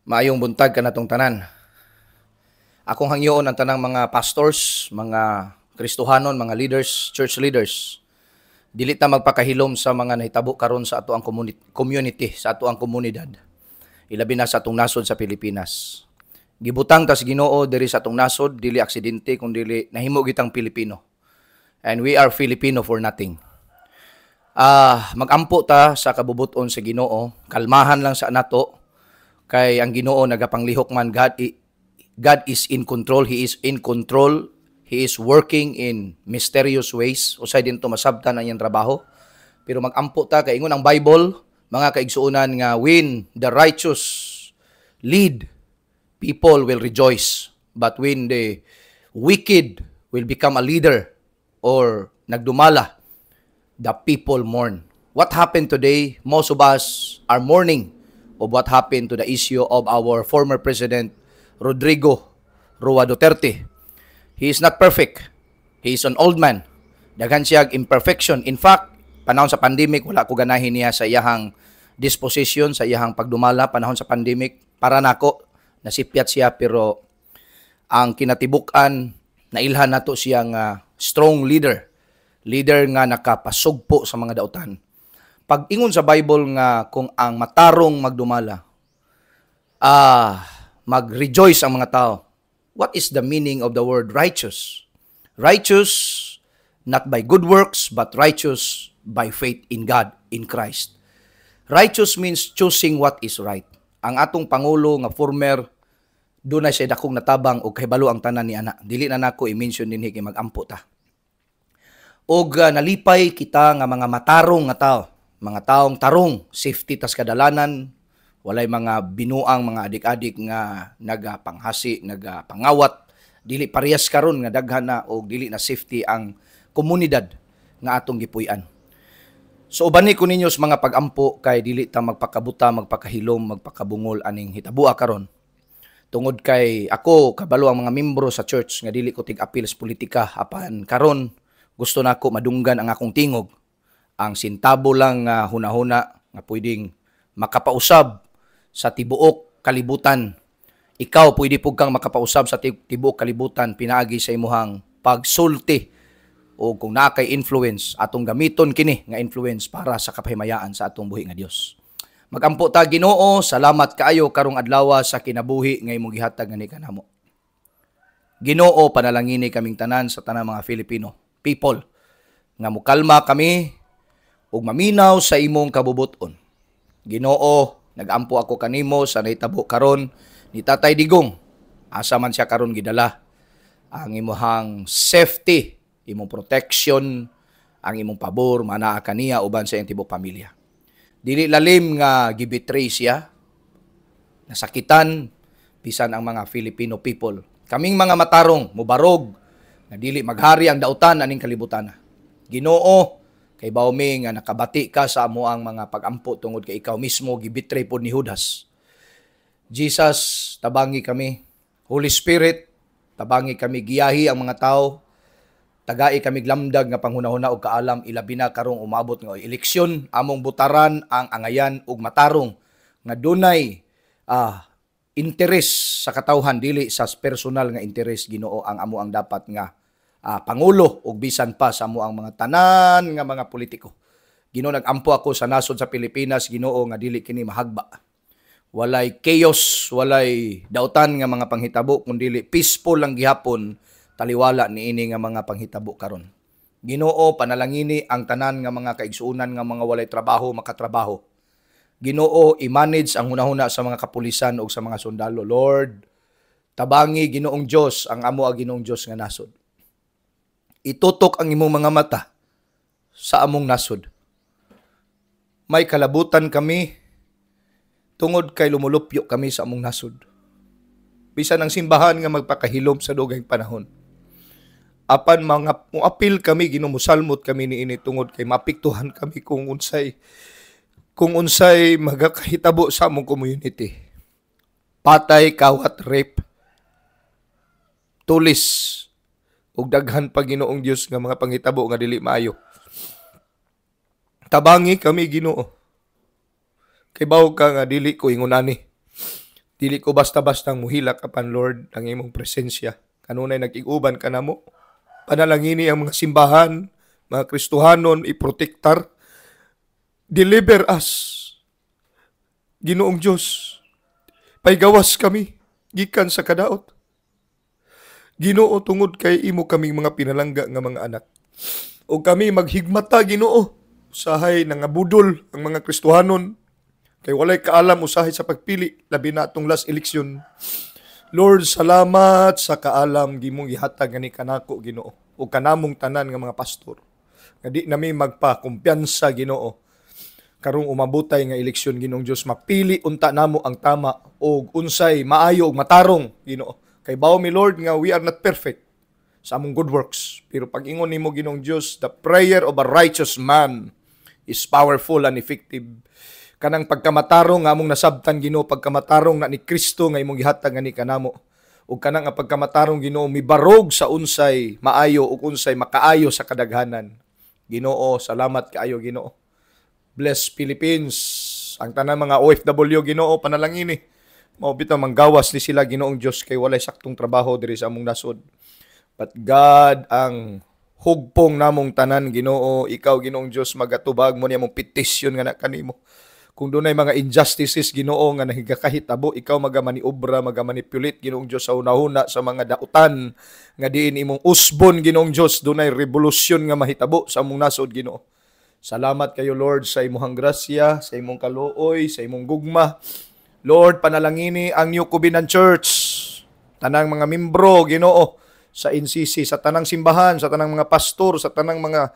Maayong buntag ka natong tanan. Akong hangyoon ang tanang mga pastors, mga Kristohanon, mga leaders, church leaders. Dili ta magpakahilom sa mga nahitabo karon sa ato ang community, sa ato ang komunidad. Ilabi na sa atong nasod sa Pilipinas. Gibutang ta sa Ginoo diri sa atong nasod, dili aksidente kun dili nahimo gitang Pilipino. And we are Filipino for nothing. Magampo ta sa kabubuton sa Ginoo, kalmahan lang sa nato kay ang Ginoo nagapanglihok man. God is in control. He is in control. He is working in mysterious ways. Usay din to masabtan ang iyang trabaho. Pero magampo ta kay ingon ang Bible, mga kaigsuonan nga when the righteous lead, people will rejoice. But when the wicked will become a leader or nagdumala, the people mourn. What happened today? Most of us are mourning of what happened to the issue of our former President Rodrigo Roa Duterte. He is not perfect. He is an old man. Daghan siya imperfection. In fact, panahon sa pandemic, wala ko ganahin niya sa iyahang disposition, sa iyahang pagdumala, panahon sa pandemic. Para nako, nasipyat siya, pero ang kinatibuk-an, nailhan nato siyang strong leader. Leader nga nakapasugpo sa mga dautan. Pag ingon sa Bible nga kung ang matarong magdumala, mag-rejoice ang mga tao. What is the meaning of the word righteous? Righteous, not by good works, but righteous by faith in God, in Christ. Righteous means choosing what is right. Ang atong Pangulo nga former, doon na siya dakong natabang o kahibalo ang tanan ni ana. Dili na nako i-mention din kay mag-ampo ta. Og nalipay kita nga mga matarong nga tao. Mga taong tarong, safety tas kadalanan, walay mga binuang mga adik-adik nga nagapanghasi, nagapangawat, dili parehas karon nga daghan na o dili na safety ang komunidad nga atong gipuy-an. So ubani ko ninyo sa mga pag-ampo kay dili ta magpakabuta, magpakahilom, magpakabungol aning hitabua karon. Tungod kay ako kabalo ang mga membro sa church nga dili ko tig-apil sa politika, apan karon gusto nako madunggan ang akong tingog. Ang sintabo lang nga hunahuna nga pwedeng makapausab sa tibuok kalibutan. Ikaw pwede pug kang makapausab sa tibuok kalibutan pinaagi sa imuhang pagsulti o kung naa kay influence atong gamiton kini nga influence para sa kapahimayaan sa atong buhi nga Dios. Magampo ta Ginoo, salamat kaayo karong adlaw sa kinabuhi nga imong gihatag ngani kanamo. Ginoo, panalangini kaming tanan sa tanang mga Filipino people nga mukalma kami ug maminaw sa imong kabubuton. Ginoo, nagampo ako kanimo sa nahitabo karon ni Tatay Digong. Asa man siya karon gidala. Ang imong safety, imong protection, ang imong pabor manaa kaniya uban sa iyang tibok pamilya. Dili lalim nga gibetray siya, nasakitan bisan ang mga Filipino people. Kaming mga matarong mubarog nga dili maghari ang dautan aning kalibutan. Ginoo, kay bawmi nga nakabati ka sa amo ang mga pag-ampo tungod kay ikaw mismo gibetray pod ni Judas. Jesus, tabangi kami. Holy Spirit, tabangi kami, giyahi ang mga tao. Tagai kami glamdag nga panghunahuna og kaalam, ilabi na karong umabot nga eleksyon, among butaran ang angayan ug matarong nga dunay interes sa katawhan, dili sa personal nga interes. Ginoo, ang amo ang dapat nga pangulo ug bisan pa sa amo ang mga tanan nga mga politiko. Ginoo, nagampo ako sa nasod sa Pilipinas, Ginoo, nga dili kini mahagba. Walay chaos, walay dautan nga mga panghitabo, kundi peaceful lang gihapon taliwala niini nga mga panghitabo karon. Ginoo, panalangini ang tanan nga mga kaigsuonan nga mga walay trabaho makatrabaho. Ginoo, i-manage ang hunahuna sa mga kapulisan ug sa mga sundalo. Lord, tabangi Ginoong Dios ang amo a Ginoong Dios nga nasod. Itutok ang imong mga mata sa among nasod. May kalabutan kami tungod kay lumulupyo kami sa among nasod. Bisan ang simbahan nga magpakahilom sa dugay panahon. Apan mga muapil kami, ginumusalmot kami niini tungod kay mapiktuhan kami kung unsay magakahitabo sa among community. Patay, kawat, rape, tulis, ug daghan pa Ginoong Dios nga mga panghitabo nga dili maayo. Tabangi kami Ginoo. Kay bawo ka nga dili ko ingunani. Dili ko basta-bastang muhilak apan Lord ang imong presensya. Kanunay nag-iguban ka namo. Panalangini ang mga simbahan, mga Kristohanon, iprotektar. Deliver us, Ginoong Diyos. Paygawas kami, gikan sa kadaot. Ginoo, tungod kay imo kaming mga pinalangga nga mga anak. O kami maghigmata, Ginoo. Usahay nangabudol ang mga Kristohanon. Kay walay kaalam usahay sa pagpili, labi na atong last eleksyon. Lord, salamat sa kaalam gimong gihatag ni kanako, Ginoo. O kanamong tanan nga mga pastor. Nga di nami magpa-kumpiyansa, Ginoo. Karong umabutay nga eleksyon, Ginoong Diyos, mapili unta namo ang tama o unsay maayo og matarong, Ginoo. Kay bawo mi Lord nga we are not perfect sa among good works. Pero pag ingon nimo, Ginoong Diyos, the prayer of a righteous man is powerful and effective. Kanang pagkamatarong nga among nasabtan, Ginoo, pagkamatarong na ni Kristo nga imong gihatag nga ni kanamo. O kanang nga pagkamatarong, Ginoo, mibarog sa unsay maayo o unsay makaayo sa kadaghanan. Ginoo, salamat kaayo, Ginoo. Bless Philippines. Ang tanan mga OFW, Ginoo, panalangin eh. Mao bitaw manggawas ni sila, Ginoong Dios, kay walay saktong trabaho diri sa among nasod. But God, ang hugpong namong tanan, Ginoo, ikaw, Ginoong Dios, magatubag mo niya mong petisyon nga na kanimo. Kung dunay mga injustices, Ginoo, nga nahigakahitabo, ikaw magamaniobra, magamanipulate, Ginoong Dios, sa una-una sa mga dautan nga diin imong usbon, Ginoong Dios, dunay revolusyon nga mahitabo sa among nasod, Ginoo. Salamat kayo, Lord, sa imong grasya, sa imong kaluoy, sa imong gugma. Lord, panalangini ang New Covenant Church, tanang mga membro, Ginoo, sa NCC, sa tanang simbahan, sa tanang mga pastor, sa tanang mga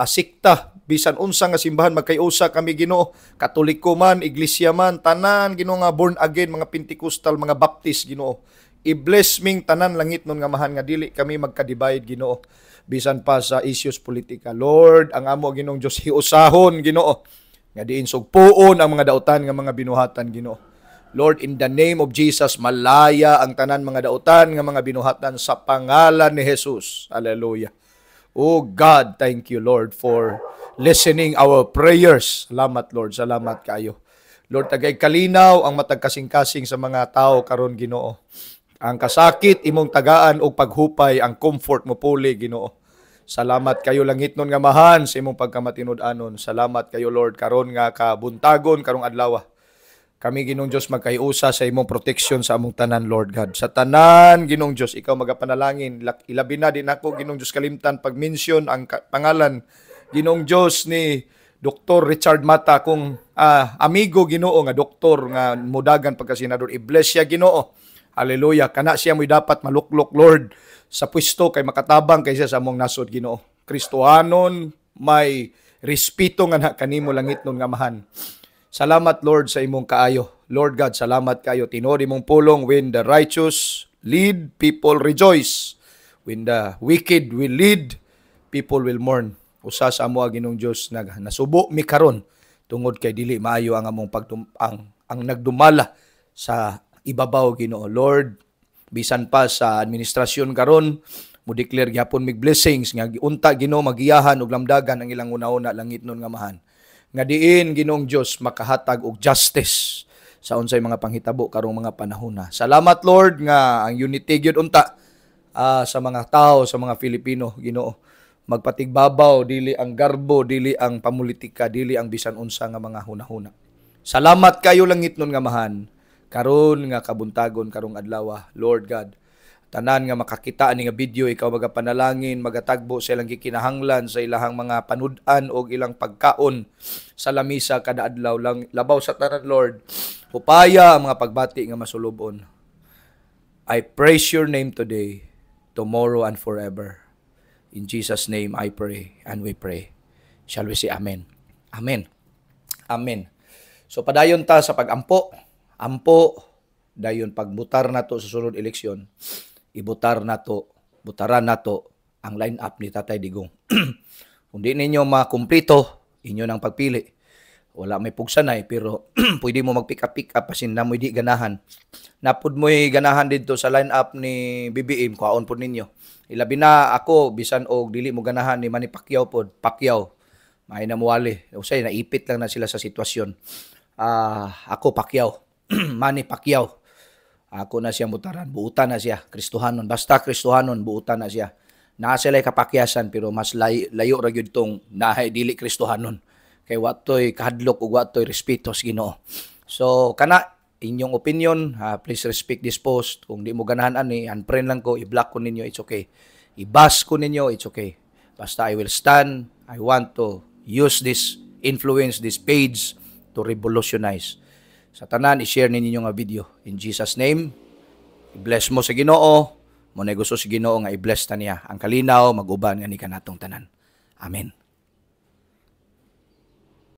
sikta, bisan unsa nga simbahan, magkayusa kami, Ginoo, Katoliko man, Iglesia man, tanan, Ginoo, nga born again, mga Pentecostal, mga Baptist, Ginoo. I-bless ming tanan langit nun nga mahan nga dili kami magka-divide, Ginoo. Bisan pa sa issues politika. Lord, ang amo, Ginoong Diyos, hiusahon, Ginoo, nga diin sugpuon ang mga dautan nga mga binuhatan, Ginoo. Lord, in the name of Jesus, malaya ang tanan mga dautan nga mga binuhatan sa pangalan ni Jesus. Hallelujah. Oh God, thank you, Lord, for listening our prayers. Salamat, Lord. Salamat kayo. Lord, tagay kalinaw ang matag kasing-kasing sa mga tao karon, Ginoo. Ang kasakit imong tagaan o paghupay, ang comfort mo puli, Ginoo. Salamat kayo langit nun nga mahan sa imong pagkamatinud-anon. Salamat kayo, Lord, karon nga kabuntagon karong adlaw. Kami, Ginoong Diyos, magkaiusa sa imong protection sa among tanan, Lord God. Sa tanan, Ginoong Diyos, ikaw magapanalangin. Ilabi na din ako, Ginoong Diyos, kalimtan pag-mention ang pangalan, Ginoong Diyos, ni Dr. Richard Mata, kung amigo, Ginoo, nga doktor, nga mudagan pagkasenador. I-bless siya, Ginoo. Hallelujah. Kana siya mo'y dapat maluklok, Lord, sa pwesto kay makatabang kaysa sa among nasod, Ginoo. Kristohanon, may respeto nga kanimo langit nun nga mahan. Salamat, Lord, sa imong kaayo. Lord God, salamat kayo. Tinori mong pulong, when the righteous lead, people rejoice. When the wicked will lead, people will mourn. Usa sa amo, Ginoong Diyos, nasubo mi karon tungod kay dili maayo ang among ang nagdumala sa ibabaw, Ginoo. Lord, bisan pa sa administrasyon karon, mo declare gyapon mig blessings nga giunta, Ginoo, magiyahan og lamdagan ang ilang una-una langit nun nga mahan. Nga diin, Ginoong Dios, makahatag og justice sa unsay mga panghitabo karong mga panahon. Salamat, Lord, nga ang unity gyud unta sa mga tao, sa mga Filipino, Ginoo. Magpatigbabaw, dili ang garbo, dili ang pamulitika, dili ang bisan unsa nga mga hunahuna. Salamat kayo langit nun nga mahan. Karon nga kabuntagon karong adlaw, Lord God. Tanan nga makakita ani nga video, ikaw magapanalangin, magatagbo sa ilang gikinahanglan, sa ilahang mga panud-an o ilang pagkaon sa lamisa kada adlaw lang. Labaw sa tanan, Lord. Hupaya ang mga pagbati nga masulubon. I praise your name today, tomorrow and forever. In Jesus' name I pray and we pray. Shall we say amen? Amen. Amen. So padayon ta sa pagampo. Ampo, dayon pagbutar nato sa sunod eleksyon, butaran nato ang line-up ni Tatay Digong. Kung di ninyo makumplito, inyo nang pagpili. Wala may pugsanay, pero pwede mo mag-pick up pasin na mo di ganahan. Napod mo'y ganahan dito sa line-up ni BBM, kuhaon po ninyo. Ilabi na ako, bisan og dili mo ganahan ni Manny Pacquiao po, Pacquiao. May namuwali. Usay, naipit lang na sila sa sitwasyon. Ako, Pacquiao. Manny Pacquiao. Ako na siya mutaran, buutan na siya, Kristohanon. Basta Kristohanon, buutan na siya. Naa sila'y kapakyasan, pero mas layo ra gyud tong nahay dili Kristohanon. Kay watoy kahadlok ug watoy respeto sa Ginoo. So kana inyong opinion, please respect this post. Kung di mo ganahan ani, unfriend lang ko, i-block ko ninyo, it's okay. I-bash ko ninyo, it's okay. Basta I will stand. I want to use this influence, this page to revolutionize. Sa tanan, i-share ninyo nga video. In Jesus' name, i-bless mo sa Ginoo. Mo na gusto sa Ginoo nga i-bless ta niya. Ang kalinaw, mag-uban nga ni kanatong tanan. Amen.